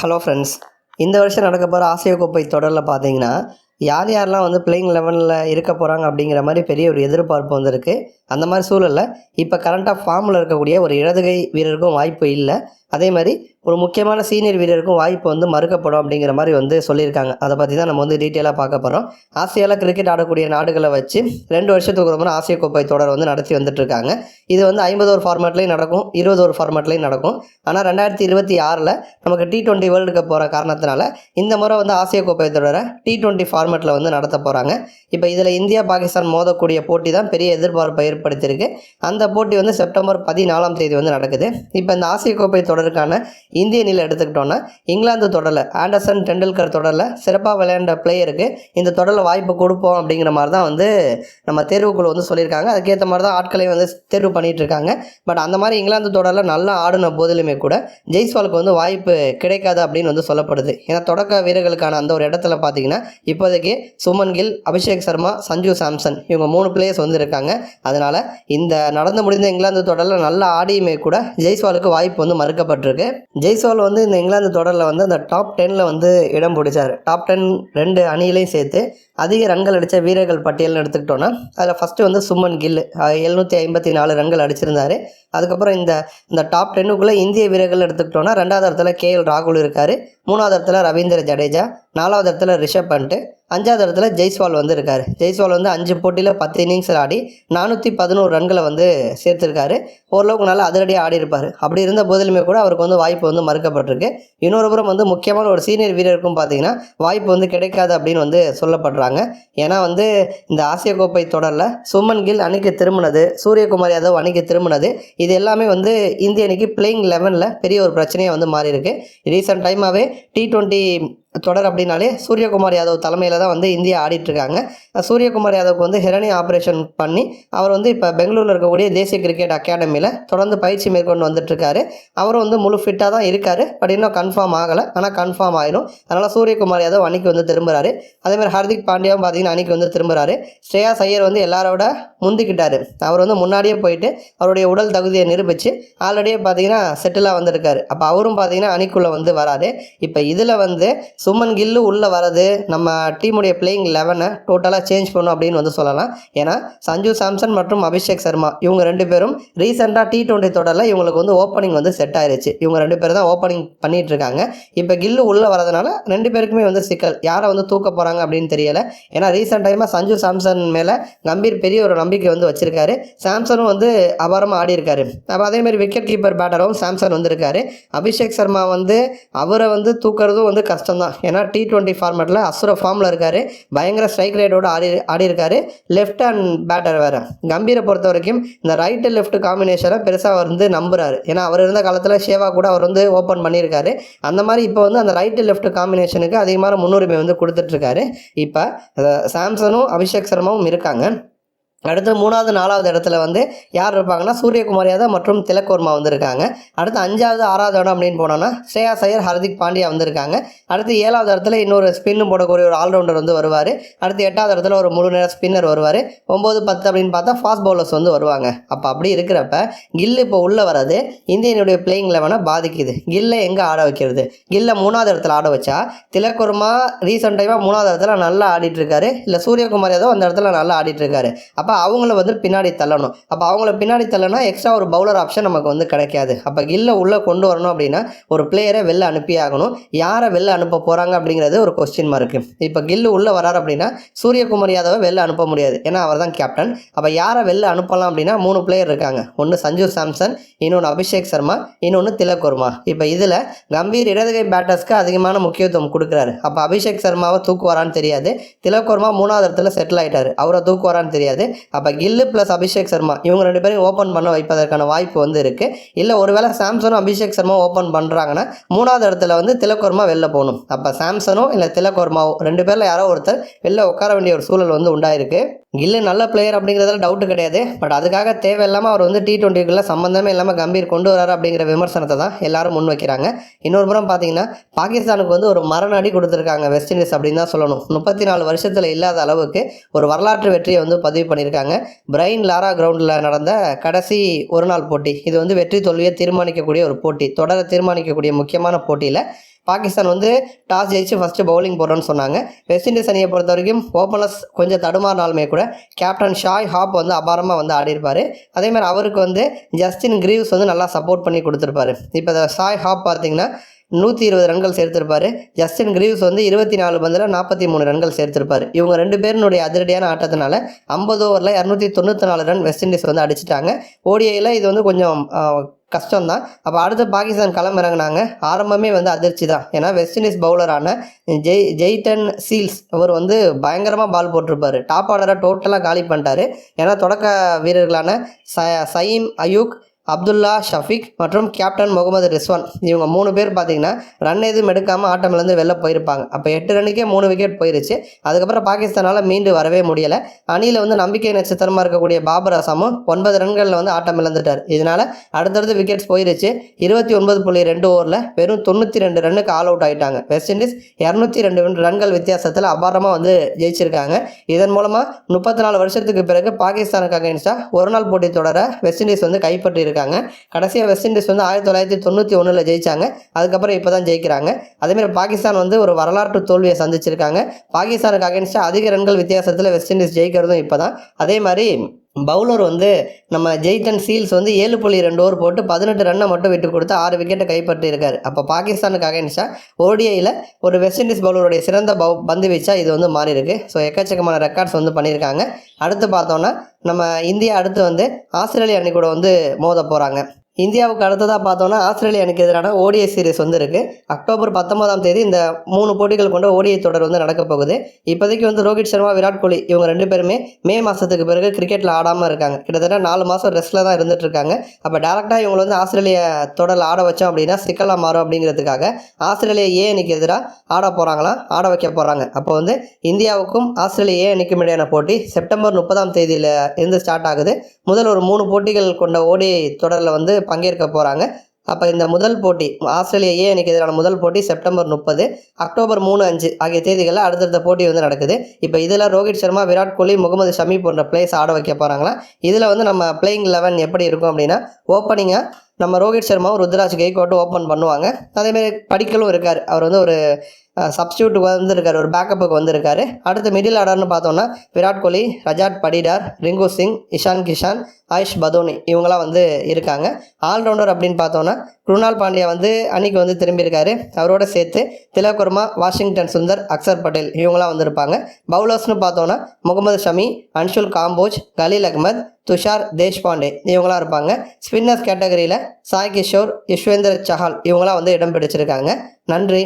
Hello friends, இந்த வருஷம் நடக்க போகிற ஆசிய கோப்பை தொடரில் பார்த்தீங்கன்னா யாரெல்லாம் வந்து பிளேயிங் 11ல் இருக்க போகிறாங்க அப்படிங்கிற மாதிரி பெரிய ஒரு எதிர்பார்ப்பு வந்திருக்கு. அந்த மாதிரி சூழலில் இப்போ கரண்ட்டாக ஃபார்மில் இருக்கக்கூடிய ஒரு இடதுகை வீரருக்கும் வாய்ப்பு இல்லை. அதே மாதிரி ஒரு முக்கியமான சீனியர் வீரருக்கும் வாய்ப்பு வந்து மறுக்கப்படும் அப்படிங்கிற மாதிரி வந்து சொல்லியிருக்காங்க. அதை பற்றி தான் நம்ம வந்து டீட்டெயிலாக பார்க்க போகிறோம். ஆசியாவில் கிரிக்கெட் ஆடக்கூடிய நாடுகளை வச்சு 2 வருஷத்துக்கு ஒரு ஆசிய கோப்பை தொடர் வந்து நடத்தி வந்துட்டுருக்காங்க. இது வந்து 50 ஓவர் ஃபார்மேட்லேயும் நடக்கும், 20 ஓவர் ஃபார்மேட்லேயும் நடக்கும். ஆனால் 2026 நமக்கு T20 வேர்ல்டு கப் போகிற காரணத்தினால இந்த முறை வந்து ஆசிய கோப்பை தொடரை T20 ஃபார்மேட்டில் வந்து நடத்த போகிறாங்க. இப்போ இதில் இந்தியா பாகிஸ்தான் மோதக்கூடிய போட்டி தான் பெரிய எதிர்பார்ப்பை ஏற்படுத்தியிருக்கு. அந்த போட்டி வந்து செப்டம்பர் 14ஆம் தேதி வந்து நடக்குது. இப்போ இந்த ஆசிய கோப்பை தொடருக்கான இந்திய அணியில் எடுத்துக்கிட்டோன்னா இங்கிலாந்து தொடரில் ஆண்டர்சன் டெண்டுல்கர் தொடரில் சிறப்பாக விளையாண்ட பிளேயருக்கு இந்த தொடரில் வாய்ப்பு கொடுப்போம் அப்படிங்கிற மாதிரி தான் வந்து நம்ம தேர்வுக்குழு வந்து சொல்லியிருக்காங்க. அதுக்கேற்ற மாதிரி தான் ஆட்களையும் வந்து தேர்வு பண்ணிகிட்டு இருக்காங்க. பட் அந்த மாதிரி இங்கிலாந்து தொடரில் நல்லா ஆடின போதிலுமே கூட ஜெய்ஸ்வாலுக்கு வந்து வாய்ப்பு கிடைக்காது அப்படின்னு வந்து சொல்லப்படுது. ஏன்னா தொடக்க வீரர்களுக்கான அந்த ஒரு இடத்துல பார்த்தீங்கன்னா இப்போதைக்கு சுமன் கில், அபிஷேக் சர்மா, சஞ்சு சாம்சன் இவங்க 3 பிளேயர்ஸ் வந்து இருக்காங்க. அதனால் இந்த நடந்து முடிந்த இங்கிலாந்து தொடரில் நல்லா ஆடியுமே கூட ஜெய்ஸ்வாலுக்கு வாய்ப்பு வந்து மறுக்கப்பட்டிருக்கு. ஜெய்ஸ்வால் வந்து இந்த இங்கிலாந்து தொடரில் வந்து அந்த டாப் 10ல் வந்து இடம் பிடிச்சார். டாப் 10 2 அணியிலையும் சேர்த்து அதிக ரன்கள் அடித்த வீரர்கள் பட்டியல்னு எடுத்துக்கிட்டோன்னா அதில் ஃபஸ்ட்டு வந்து சுமன் கில் 754 ரன்கள் அடிச்சிருந்தார். அதுக்கப்புறம் இந்த டாப் 10க்குள்ளே இந்திய வீரர்கள் எடுத்துக்கிட்டோன்னா 2வது இடத்துல KL ராகுல் இருக்கார், 3வது இடத்துல ரவீந்திர ஜடேஜா, 4வது இடத்துல ரிஷப் பண்ட், 5வது இடத்துல ஜெய்ஸ்வால் வந்து இருக்கார். ஜெய்ஸ்வால் வந்து 5 போட்டியில் 10 இன்னிங்ஸில் ஆடி 411 ரன்களை வந்து சேர்த்துருக்காரு. ஓரளவுக்கு நல்லா அதிரடியாக ஆடி இருப்பார். அப்படி இருந்த போதிலுமே கூட அவருக்கு வந்து வாய்ப்பு வந்து மறுக்கப்பட்டிருக்கு. இன்னொரு புறம் வந்து முக்கியமான ஒரு சீனியர் வீரருக்கும் பார்த்தீங்கன்னா வாய்ப்பு வந்து கிடைக்காது அப்படின்னு வந்து சொல்லப்படுறாங்க. ஏன்னா வந்து இந்த ஆசிய கோப்பை தொடரில் சுமன் கில் அணிக்கு திரும்பினது, சூரியகுமார் யாதவ் அணிக்கு திரும்பினது, இது எல்லாமே வந்து இந்திய அணிக்கு பிளேயிங் 11ல் பெரிய ஒரு பிரச்சனையாக வந்து மாறி இருக்கு. ரீசெண்ட் டைமாகவே T20 தொடர் அப்படின்னாலே சூரியகுமார் யாதவ் தலைமையில் தான் வந்து இந்தியா ஆடிட்டுருக்காங்க. சூரியகுமார் யாதவுக்கு வந்து ஹெரணி ஆப்ரேஷன் பண்ணி அவர் வந்து இப்போ பெங்களூரில் இருக்கக்கூடிய தேசிய கிரிக்கெட் அகாடமியில் தொடர்ந்து பயிற்சி மேற்கொண்டு வந்துட்டுருக்காரு. அவரும் வந்து முழு ஃபிட்டாக தான் இருக்கார். பட் இன்னும் கன்ஃபார்ம் ஆகலை, ஆனால் கன்ஃபார்ம் ஆயிடும். அதனால் சூரியகுமார் யாதவ் அணிக்கு வந்து திரும்புகிறாரு. அதேமாதிரி ஹர்திக் பாண்டியாவும் பார்த்தீங்கன்னா அணிக்கு வந்து திரும்புகிறாரு. ஸ்ரேயாஸ் ஐயர் வந்து எல்லாரோட முந்திக்கிட்டார். அவர் வந்து முன்னாடியே போயிட்டு அவருடைய உடல் தகுதியை நிரூபித்து ஆல்ரெடியே பார்த்தீங்கன்னா செட்டிலாக வந்திருக்காரு. அப்போ அவரும் பார்த்தீங்கன்னா அணிக்குள்ளே வந்து வராரு. இப்போ இதில் வந்து சுமன் கில்லு உள்ளே வரது நம்ம டீமுடைய பிளேயிங் 11 டோட்டலாக சேஞ்ச் பண்ணும் அப்படின்னு வந்து சொல்லலாம். ஏன்னா சஞ்சு சாம்சன் மற்றும் அபிஷேக் சர்மா இவங்க 2 பேரும் ரீசெண்டாக T20 தொடரில் இவங்களுக்கு வந்து ஓப்பனிங் வந்து செட் ஆயிடுச்சு. இவங்க 2 பேர் தான் ஓப்பனிங் பண்ணிகிட்டு இருக்காங்க. இப்போ கில்லு உள்ளே வரதுனால 2 பேருக்குமே வந்து சிக்கல், யாரை வந்து தூக்க போகிறாங்க அப்படின்னு தெரியலை. ஏன்னா ரீசெண்ட் டைமாக சஞ்சு சாம்சன் மேலே கம்பீர் பெரிய ஒரு நம்பிக்கை வந்து வச்சிருக்காரு. சாம்சனும் வந்து அபாரமாக ஆடி இருக்காரு. அப்போ அதேமாதிரி விக்கெட் கீப்பர் பேட்டரும் சாம்சன் வந்திருக்காரு. அபிஷேக் சர்மா வந்து அவரை வந்து தூக்கிறதும் வந்து கஷ்டம் தான். ஏன்னா T20 ஃபார்மேட்டில் அசுர ஃபார்மில் இருக்கார். பயங்கர ஸ்ட்ரைக் ரேட்டோடு ஆடி இருக்காரு. லெஃப்ட் ஹேண்ட் பேட்டர் வேறு. கம்பீரை பொறுத்த வரைக்கும் இந்த ரைட்டு லெஃப்ட் காம்பினேஷனை பெருசாக வந்து நம்புறாரு. ஏன்னா அவர் இருந்த காலத்தில் ஷேவா கூட அவர் வந்து ஓப்பன் பண்ணியிருக்காரு. அந்த மாதிரி இப்போ வந்து அந்த ரைட்டு லெஃப்ட் காம்பினேஷனுக்கு அதிகமான முன்னுரிமை வந்து கொடுத்துட்ருக்காரு. இப்போ சாம்சனும் அபிஷேக் சர்மாவும் இருக்காங்க. அடுத்து 3வது 4வது இடத்துல வந்து யார் இருப்பாங்கன்னா சூரியகுமார் யாதவ் மற்றும் திலக் வர்மா வந்திருக்காங்க. அடுத்து 5வது 6வது இடம் அப்படின்னு போனோன்னா ஸ்ரேயாஸ் ஐயர், ஹர்திக் பாண்டியா வந்திருக்காங்க. அடுத்து 7வது இடத்துல இன்னொரு ஸ்பின்னு போடக்கூடிய ஒரு ஆல்ரவுண்டர் வந்து வருவார். அடுத்து 8வது இடத்துல ஒரு முழு நேர ஸ்பின்னர் வருவார். 9, 10 அப்படின்னு பார்த்தா ஃபாஸ்ட் பவுலர்ஸ் வந்து வருவாங்க. அப்போ அப்படி இருக்கிறப்ப கில் இப்போ உள்ளே வராது இந்தியனுடைய பிளேயிங் 11 பாதிக்குது. கில்லை எங்கே ஆட வைக்கிறது? கில்லை 3வது இடத்துல ஆட வச்சா திலக் வர்மா ரீசெண்ட் டைமாக 3வது இடத்துல நல்லா ஆடிட்டுருக்காரு. இல்லை சூரியகுமார் யாதவ் அந்த இடத்துல நல்லா ஆடிட்டுருக்காரு. அப்போ அவங்கள வந்து பின்னாடி தள்ளணும். அப்போ அவங்கள பின்னாடி தள்ளனா எக்ஸ்ட்ரா ஒரு பவுலர் ஆப்ஷன் நமக்கு வந்து கிடைக்காது. அப்போ கில்லை உள்ளே கொண்டு வரணும் அப்படின்னா ஒரு பிளேயரை வெளில அனுப்பி ஆகணும். யாரை வெளில அனுப்ப போகிறாங்க அப்படிங்கிறது ஒரு கொஸ்டின் மார்க்கு. இப்போ கில்லு உள்ளே வரார் அப்படின்னா சூரியகுமார் யாதவை வெளில அனுப்ப முடியாது, ஏன்னா அவர் தான் கேப்டன். அப்போ யாரை வெளில அனுப்பலாம் அப்படின்னா 3 பிளேயர் இருக்காங்க. ஒன்று சஞ்சு சாம்சன், இன்னொன்று அபிஷேக் சர்மா, இன்னொன்று திலக் வர்மா. இப்போ இதில் கம்பீர் இடதுகை பேட்டர்ஸ்க்கு அதிகமான முக்கியத்துவம் கொடுக்குறாரு. அப்போ அபிஷேக் சர்மாவை தூக்குவாரான்னு தெரியாது. திலக் வர்மா 3வது இடத்துல செட்டில் ஆகிட்டார், அவரை தூக்குவாரான்னு தெரியாது. அப்போ கில்லு ப்ளஸ் அபிஷேக் சர்மா இவங்க 2 பேரும் ஓப்பன் பண்ண வைப்பதற்கான வாய்ப்பு வந்து இருக்குது. இல்லை ஒருவேளை சாம்சனும் அபிஷேக் சர்மா ஓப்பன் பண்ணுறாங்கன்னா 3வது இடத்துல வந்து திலக் வர்மா வெளில போகணும். அப்போ சாம்சனும் இல்லை திலக் வர்மாவும் 2 பேரில் யாரோ ஒருத்தர் வெளில உட்கார வேண்டிய ஒரு சூழல் வந்து உண்டாயிருக்கு. கில்லு நல்ல பிளேயர் அப்படிங்கிறதுல டவுட்டு கிடையாது. பட் அதுக்காக தேவையில்லாமல் அவர் வந்து T20க்குள்ளே சம்மந்தமே இல்லாமல் கம்பீர் கொண்டு வராரு அப்படிங்கிற விமர்சனத்தை தான் எல்லாரும் முன் வைக்கிறாங்க. இன்னொரு புறம் பார்த்தீங்கன்னா பாகிஸ்தானுக்கு வந்து ஒரு மரண அடி கொடுத்துருக்காங்க வெஸ்ட் இண்டீஸ் அப்படின்னு தான் சொல்லணும். 34 வருஷத்தில் இல்லாத அளவுக்கு ஒரு வரலாற்று வெற்றியை வந்து பதிவு பண்ணியிருக்காங்க. பண்ணியிருக்காங்க. பிரைன் லாரா கிரவுண்டில் நடந்த கடைசி ஒரு நாள் போட்டி, இது வந்து வெற்றி தோல்வியை தீர்மானிக்கக்கூடிய ஒரு போட்டி, தொடரை தீர்மானிக்கக்கூடிய முக்கியமான போட்டியில் பாகிஸ்தான் வந்து டாஸ் ஜெயிச்சு ஃபஸ்ட்டு பவுலிங் போடுறோன்னு சொன்னாங்க. வெஸ்ட் இண்டீஸ் அணியை பொறுத்த வரைக்கும் ஓப்பனர்ஸ் கொஞ்சம் தடுமாறினாலுமே கூட கேப்டன் ஷாய் ஹாப் வந்து அபாரமாக வந்து ஆடிருப்பார். அதேமாதிரி அவருக்கு வந்து ஜஸ்டின் கிரீவ்ஸ் வந்து நல்லா சப்போர்ட் பண்ணி கொடுத்துருப்பாரு. இப்போ ஷாய் ஹாப் பார்த்தீங்கன்னா 120 ரன்கள் சேர்த்திருப்பாரு. ஜஸ்டின் கிரீவ்ஸ் வந்து 24 பந்தில் 43 ரன்கள் சேர்த்திருப்பாரு. இவங்க 2 பேருனுடைய அதிரடியான ஆட்டத்தினால 50 ஓவரில் 294 ரன் வெஸ்ட் இண்டீஸ் வந்து அடிச்சிட்டாங்க. ஓடிஐயில் இது வந்து கொஞ்சம் கஷ்டம்தான். அப்போ அடுத்து பாகிஸ்தான் களமிறங்கினாங்க. ஆரம்பமே வந்து அதிர்ச்சி தான். ஏன்னா வெஸ்ட் இண்டீஸ் பவுலரான ஜெய்டன் சீல்ஸ் அவர் வந்து பயங்கரமாக பால் போட்டிருப்பார். டாப் ஆர்டரை டோட்டலாக காலி பண்ணிட்டார். ஏன்னா தொடக்க வீரர்களான சயீம் அயூப், அப்துல்லா ஷஃபீக் மற்றும் கேப்டன் முகமது ரிஸ்வான் இவங்க 3 பேர் பார்த்திங்கன்னா ரன் எதுவும் எடுக்காமல் ஆட்டமிலேருந்து வெளில போயிருப்பாங்க. அப்போ 8 ரன்னுக்கே 3 விக்கெட் போயிருச்சு. அதுக்கப்புறம் பாகிஸ்தானால் மீண்டு வரவே முடியலை. அணியில் வந்து நம்பிக்கை நட்சத்திரமாக இருக்கக்கூடிய பாபர் அசாமும் 9 ரன்களில் வந்து ஆட்டம் இழந்துட்டார். இதனால் அடுத்தடுத்து விக்கெட்ஸ் போயிருச்சு. 29.2 ஓவரில் வெறும் 92 ரன்னுக்கு ஆல் அவுட் ஆகிட்டாங்க. வெஸ்ட் இண்டீஸ் 202 ரன்கள் வித்தியாசத்தில் அபாரமாக வந்து ஜெயிச்சிருக்காங்க. இதன் மூலமாக 34 வருஷத்துக்கு பிறகு பாகிஸ்தானுக்கு அகைன்ஸ்டாக ஒரு நாள் போட்டி தொடர வெஸ்ட் இண்டீஸ் வந்து கைப்பற்றி இருக்காங்க. கடைசியாக வெஸ்ட் இண்டீஸ் வந்து 1991 ஜெயிச்சாங்க. அதுக்கப்புறம் இப்போ தான் ஜெயிக்கிறாங்க. அதேமாதிரி பாகிஸ்தான் வந்து ஒரு வரலாற்று தோல்வியை சந்திச்சிருக்காங்க. பாகிஸ்தானுக்கு அகைன்ஸ்டாக அதிக ரன்கள் வித்தியாசத்தில் வெஸ்ட் இண்டீஸ் ஜெயிக்கிறதும் இப்போ தான். அதே மாதிரி பவுலர் வந்து நம்ம ஜெய்டன் சீல்ஸ் வந்து 7.2 ஓவர் போட்டு 18 ரன்னை மட்டும் விட்டு கொடுத்து 6 விக்கெட்டை கைப்பற்றியிருக்காரு. அப்போ பாகிஸ்தானுக்கு அகைன்ஸ்டாக ஓடிஐயில் ஒரு வெஸ்ட் இண்டீஸ் பவுலருடைய சிறந்த பந்து வீச்சா இது வந்து மாறி இருக்கு. ஸோ எக்கச்சக்கமான ரெக்கார்ட்ஸ் வந்து பண்ணியிருக்காங்க. அடுத்து பார்த்தோன்னா நம்ம இந்தியா அடுத்து வந்து ஆஸ்திரேலியா அணி கூட வந்து மோத போகிறாங்க. இந்தியாவுக்கு அடுத்ததாக பார்த்தோன்னா ஆஸ்திரேலியா அணிக்கு எதிரான ஓடிஐ சீரிஸ் வந்து இருக்குது. அக்டோபர் 19ஆம் தேதி இந்த 3 போட்டிகள் கொண்ட ஓடிஐ தொடர் வந்து நடக்க போகுது. இப்போதைக்கு வந்து ரோஹித் சர்மா, விராட் கோலி இவங்க 2 பேருமே மே மாதத்துக்கு பிறகு கிரிக்கெட்டில் ஆடாமல் இருக்காங்க. கிட்டத்தட்ட 4 மாதம் ரெஸ்ட்டில் தான் இருந்துட்டு இருக்காங்க. அப்போ டேரெக்டாக இவங்களை வந்து ஆஸ்திரேலியா தொடரில் ஆட வச்சோம் அப்படின்னா சிக்கலாக மாறும் அப்படிங்கிறதுக்காக ஆஸ்திரேலியா ஏ அணிக்கு எதிராக ஆட வைக்க போகிறாங்க. அப்போ வந்து இந்தியாவுக்கும் ஆஸ்திரேலியா ஏ அணிக்கும் இடையான போட்டி செப்டம்பர் 30ஆம் தேதியில் இருந்து ஸ்டார்ட் ஆகுது. முதல் ஒரு 3 போட்டிகள் கொண்ட ஓடிஐ தொடரில் வந்து பங்கேற்க போகிறாங்க. அப்போ இந்த முதல் போட்டி ஆஸ்திரேலியா ஏ அணிக்கு எதிரான முதல் போட்டி செப்டம்பர் 30, அக்டோபர் 3, 5 ஆகிய தேதிகளில் அடுத்தடுத்த போட்டி வந்து நடக்குது. இப்போ இதில் ரோஹித் சர்மா, விராட் கோலி, முகமது ஷமி போன்ற பிளேயர்ஸ் ஆட வைக்க போகிறாங்களா. இதில் வந்து நம்ம பிளேயிங் 11 எப்படி இருக்கும் அப்படின்னா, ஓப்பனிங்காக நம்ம ரோஹித் சர்மாவும் ருத்ராஜ் கெய்க்வாட் ஓப்பன் பண்ணுவாங்க. அதேமாதிரி படிக்கலும் இருக்கார். அவர் வந்து ஒரு சப்ஸ்டியூட்டுக்கு வந்திருக்காரு, ஒரு பேக்கப்புக்கு வந்திருக்காரு. அடுத்து மிடில் ஆர்டர்னு பார்த்தோன்னா விராட் கோலி, ரஜாத் படிடார், ரிங்கு சிங், இஷான் கிஷான், ஆயுஷ் பதோனி இவங்களாம் வந்து இருக்காங்க. ஆல்ரவுண்டர் அப்படின்னு பார்த்தோன்னா குருணால் பாண்டியா வந்து அணிக்கு வந்து திரும்பியிருக்காரு. அவரோட சேர்த்து திலக் வர்மா, வாஷிங்டன் சுந்தர், அக்சர் பட்டேல் இவங்களாம் வந்திருப்பாங்க. பவுலர்ஸ்னு பார்த்தோன்னா முகமது ஷமி, அன்ஷுல் காம்போஜ், கலீல் அகமது, துஷார் தேஷ்பாண்டே இவங்களாம் இருப்பாங்க. ஸ்பின்னர்ஸ் கேட்டகரியில் சாய் கிஷோர், யுஸ்வேந்தர் சஹால் இவங்களாம் வந்து இடம் பிடிச்சிருக்காங்க. நன்றி.